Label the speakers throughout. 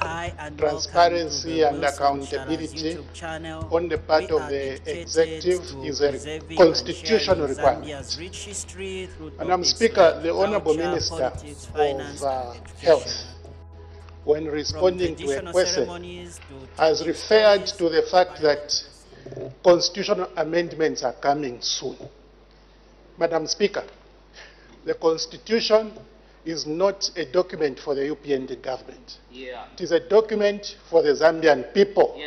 Speaker 1: Hi and
Speaker 2: transparency and accountability on the part of the executive is a constitutional requirement. Madam Speaker, the Honourable Minister of Health, when responding to a question, has referred to the fact that constitutional amendments are coming soon. Madam Speaker, the Constitution is not a document for the UPND government. It is a document for the Zambian people.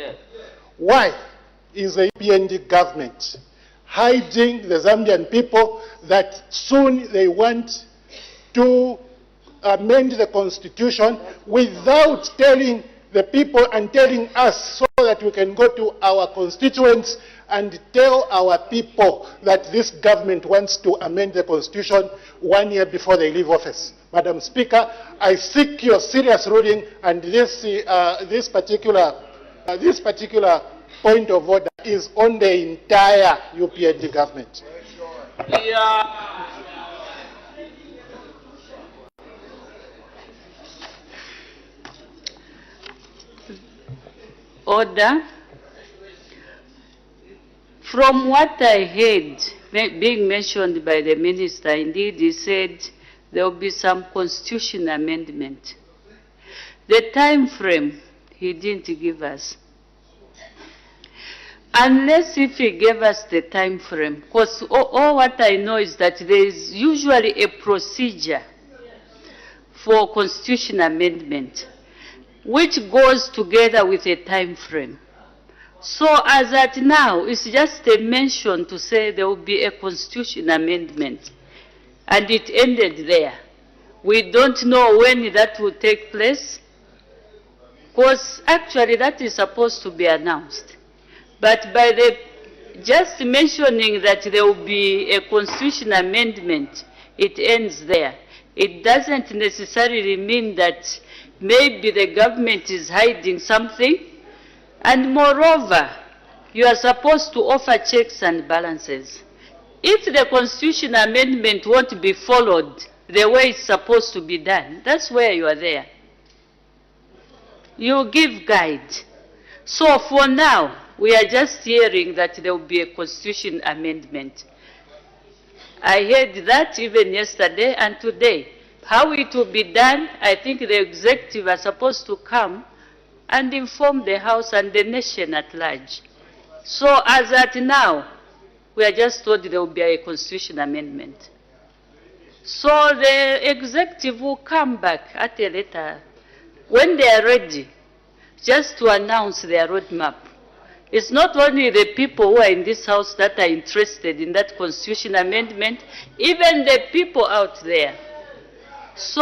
Speaker 2: Why is the UPND government hiding the Zambian people that soon they want to amend the Constitution without telling the people and telling us, so that we can go to our constituents and tell our people that this government wants to amend the Constitution 1 year before they leave office? Madam Speaker, I seek your serious ruling, and this particular point of order is on the entire UPND government.
Speaker 3: Order. From what I heard being mentioned by the minister, indeed he said there will be some constitution amendment. The time frame he didn't give us. Unless if he gave us the time frame, because all what I know is that there is usually a procedure for constitution amendment, which goes together with a time frame. So as at now, it's just a mention to say there will be a constitution amendment, and it ended there. We don't know when that will take place, because actually that is supposed to be announced. But by the just mentioning that there will be a constitution amendment, it ends there. It doesn't necessarily mean that maybe the government is hiding something. And moreover, you are supposed to offer checks and balances. If the constitution amendment won't be followed the way it's supposed to be done, that's where you are there. You give guide. So for now, we are just hearing that there will be a constitution amendment. I heard that even yesterday and today. How it will be done, I think the executive are supposed to come and inform the House and the nation at large. So as at now, we are just told there will be a constitution amendment. So the executive will come back at a later, when they are ready, just to announce their roadmap. It's not only the people who are in this House that are interested in that constitution amendment, even the people out there. So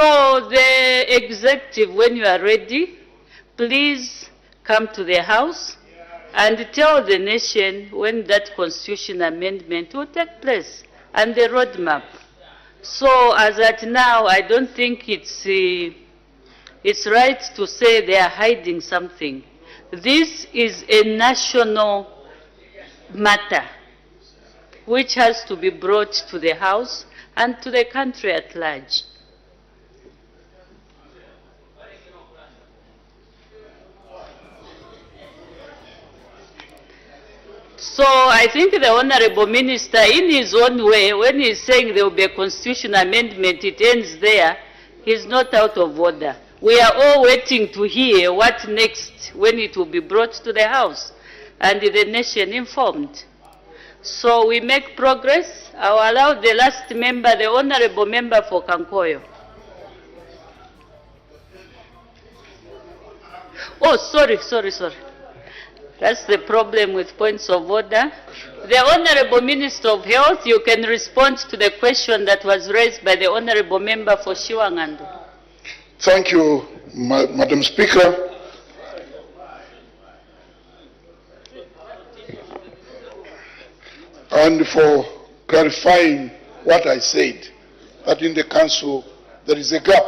Speaker 3: the executive, when you are ready, please come to the House and tell the nation when that constitution amendment will take place and the roadmap. So as at now, I don't think it's right to say they are hiding something. This is a national matter which has to be brought to the House and to the country at large. So I think the Honorable Minister, in his own way, when he's saying there will be a constitution amendment, it ends there, he's not out of order. We are all waiting to hear what next when it will be brought to the House and the nation informed. So we make progress. I'll allow the last member, the Honorable Member for Kankoyo. Oh, sorry. That's the problem with points of order. The Honorable Minister of Health, you can respond to the question that was raised by the Honorable Member for Shiwangandu.
Speaker 4: Thank you, Madam Speaker. And for clarifying what I said, that in the Council there is a gap.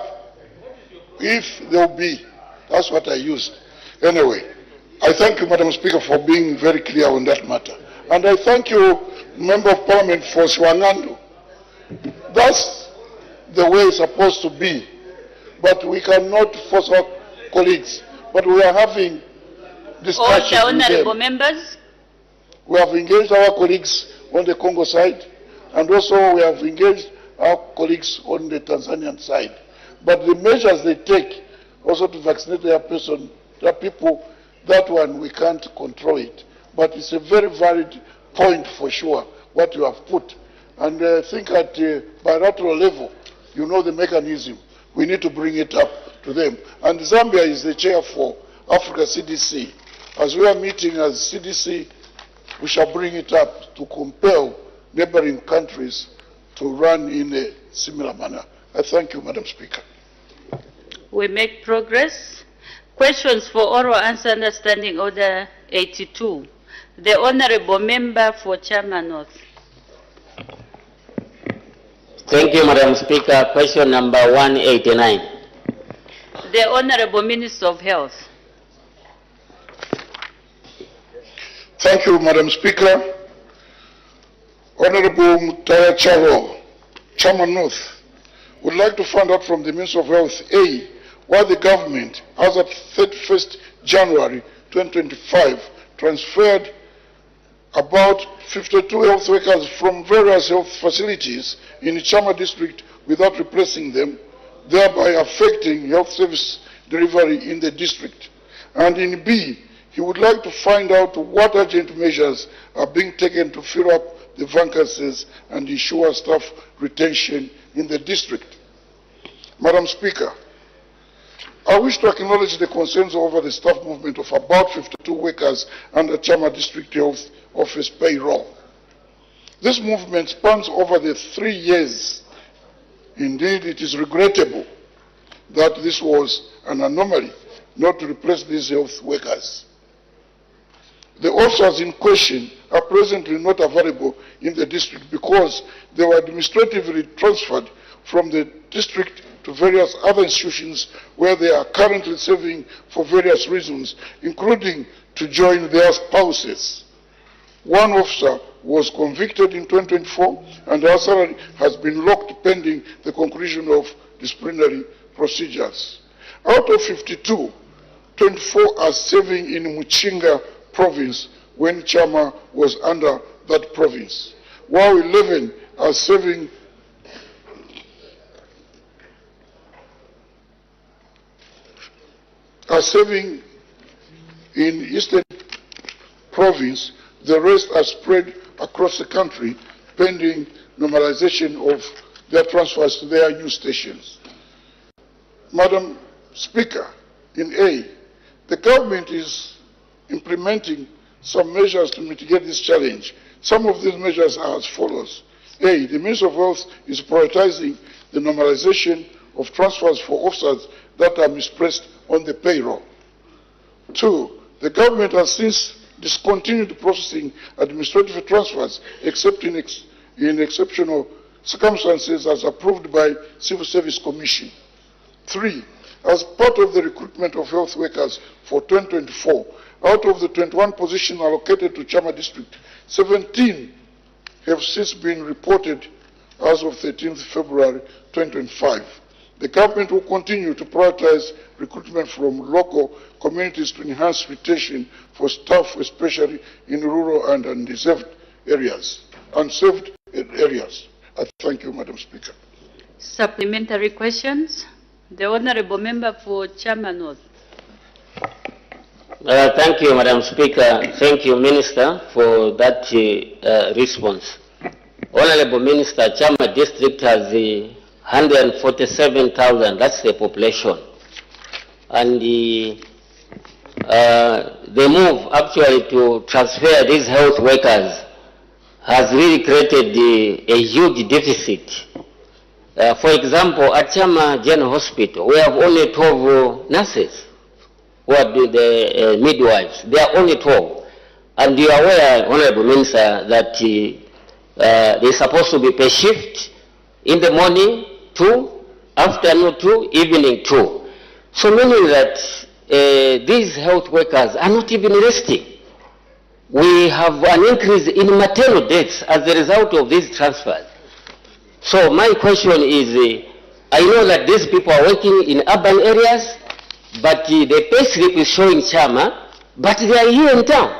Speaker 4: If there will be, that's what I used. Anyway, I thank you, Madam Speaker, for being very clear on that matter. And I thank you, Member of Parliament, for Shiwangandu. That's the way it's supposed to be. But we cannot force our colleagues but we are having discussions
Speaker 3: Order,
Speaker 4: with
Speaker 3: honorable
Speaker 4: them.
Speaker 3: members.
Speaker 4: We have engaged our colleagues on the Congo side, and also we have engaged our colleagues on the Tanzanian side. But the measures they take also to vaccinate their people, that one we can't control it. But it's a very valid point for sure, what you have put. And I think at bilateral level, you know the mechanism. We need to bring it up to them. And Zambia is the chair for Africa CDC. As we are meeting as CDC, we shall bring it up to compel neighboring countries to run in a similar manner. I thank you, Madam Speaker.
Speaker 3: We make progress. Questions for oral answer understanding order 82. The honorable member for Chama North.
Speaker 1: Thank you, Madam Speaker. Question number 189.
Speaker 3: The honorable Minister of Health.
Speaker 4: Thank you, Madam Speaker. Honorable Mutaya Charo, Chama North, would like to find out from the Minister of Health, A, why the government, as of 31st January 2025, transferred about 52 health workers from various health facilities in the Chama district without replacing them, thereby affecting health service delivery in the district. And in B, he would like to find out what urgent measures are being taken to fill up the vacancies and ensure staff retention in the district. Madam Speaker, I wish to acknowledge the concerns over the staff movement of about 52 workers under Chama District Health Office payroll. This movement spans over the 3 years. Indeed, it is regrettable that this was an anomaly not to replace these health workers. The officers in question are presently not available in the district because they were administratively transferred from the district to various other institutions where they are currently serving for various reasons, including to join their spouses. One officer was convicted in 2024 and her salary has been locked pending the conclusion of disciplinary procedures. Out of 52, 24 are serving in Muchinga province when Chama was under that province, while 11 are serving in Eastern Province. The rest are spread across the country pending normalization of their transfers to their new stations. Madam Speaker, in A, the government is implementing some measures to mitigate this challenge. Some of these measures are as follows. A, the Ministry of Health is prioritizing the normalization of transfers for officers that are misplaced on the payroll. 2, the government has since discontinued processing administrative transfers except in exceptional circumstances as approved by Civil Service Commission. 3, as part of the recruitment of health workers for 2024, out of the 21 positions allocated to Chama District, 17 have since been reported as of 13th February 2025. The government will continue to prioritize recruitment from local communities to enhance retention for staff, especially in rural and unserved areas. I thank you, Madam Speaker.
Speaker 3: Supplementary questions? The honorable member for Chama North.
Speaker 1: Thank you, Madam Speaker. Thank you, Minister, for that response. Honorable Minister, Chama District has 147,000, that's the population. And the move actually to transfer these health workers has really created a huge deficit. For example, at Chama General Hospital, we have only 12 nurses who are the midwives. They are only 12. And you are aware, Honorable Minister, that they're supposed to be per shift in the morning, 2, afternoon 2, evening 2. So meaning that these health workers are not even resting. We have an increase in maternal deaths as a result of these transfers. So my question is, I know that these people are working in urban areas, but the pay slip is showing Chama, but they are here in town.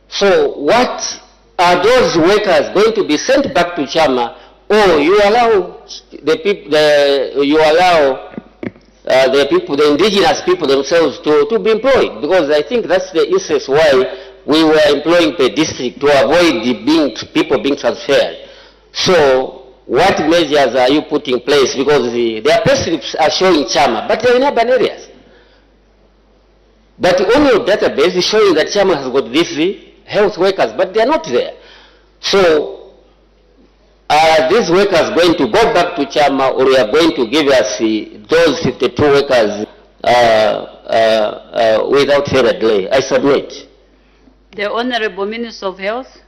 Speaker 1: So what are those workers going to be sent back to Chama, or you allow the people, the indigenous people themselves to be employed? Because I think that's the essence why we were employing per district, to avoid people being transferred. So what measures are you putting in place? Because their pay slips are showing Chama, but they're in urban areas. But on your database is showing that Chama has got these health workers, but they're not there. So are these workers going to go back to Chama, or are going to give us those 52 workers without further delay? I submit.
Speaker 3: The Honorable Minister of Health.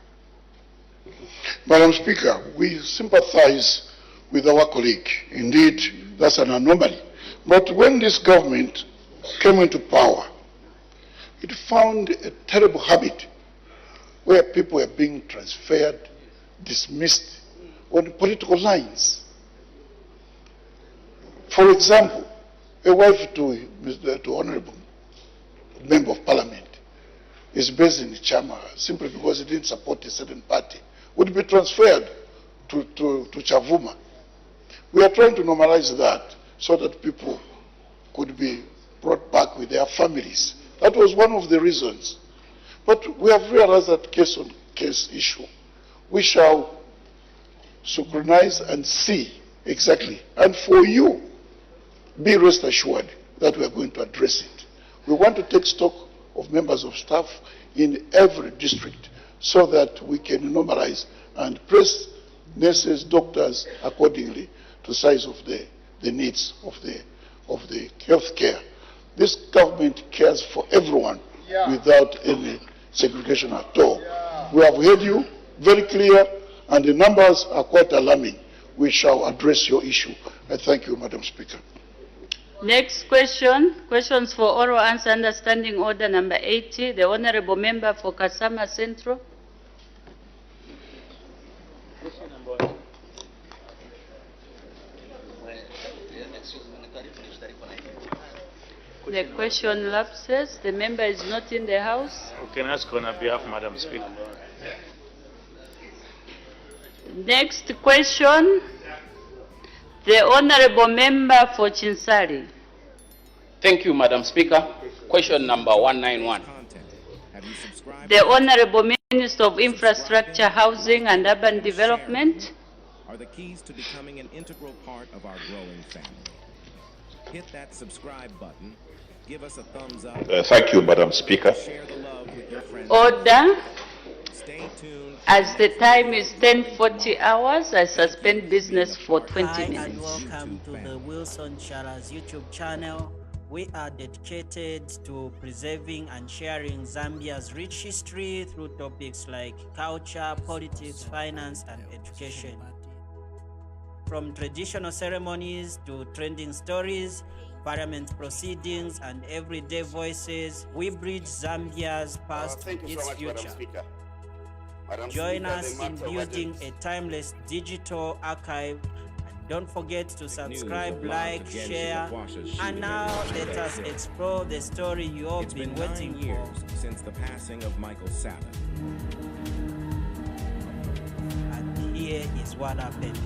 Speaker 4: Madam Speaker, we sympathize with our colleague. Indeed, that's an anomaly. But when this government came into power, it found a terrible habit where people were being transferred, dismissed on political lines. For example, a wife to Honorable Member of Parliament is based in Chama simply because he didn't support a certain party, would be transferred to Chavuma. We are trying to normalize that so that people could be brought back with their families. That was one of the reasons. But we have realized that case-on-case issue, we shall synchronize and see exactly. And for you, be rest assured that we are going to address it. We want to take stock of members of staff in every district so that we can normalize and press nurses, doctors accordingly to the size of the needs of the health care. This government cares for everyone without any segregation at all. We have heard you very clear, and the numbers are quite alarming. We shall address your issue. I thank you, Madam Speaker.
Speaker 3: Next question. Questions for oral answer under Standing Order number 80. The Honorable Member for Kasama Central. The question lapses. The member is not in the house.
Speaker 5: We can ask on behalf of Madam Speaker.
Speaker 3: Next question. The Honorable Member for Chinsari.
Speaker 6: Thank you, Madam Speaker. Question number 191.
Speaker 3: The Honorable Minister of Infrastructure, Housing and Urban Development.
Speaker 7: Are the keys to becoming an integral part of our growing family. Hit that subscribe button. Give us a thumbs up.
Speaker 8: Thank you, Madam Speaker.
Speaker 7: Share the love with your friends.
Speaker 3: Order.
Speaker 7: Stay tuned.
Speaker 3: As the time is 10:40 hours, I suspend business for 20
Speaker 9: Hi
Speaker 3: minutes.
Speaker 9: and welcome to the Wilson Chara's YouTube channel. We are dedicated to preserving and sharing Zambia's rich history through topics like culture, politics, finance, and education. From traditional ceremonies to trending stories, parliament proceedings, and everyday voices, we bridge Zambia's past to its future. Join us in building a timeless digital archive. And don't forget to subscribe, like, share, and now let us explore the story you all been waiting for.
Speaker 7: Since the passing of Michael Sabbath.
Speaker 9: And here is what happened.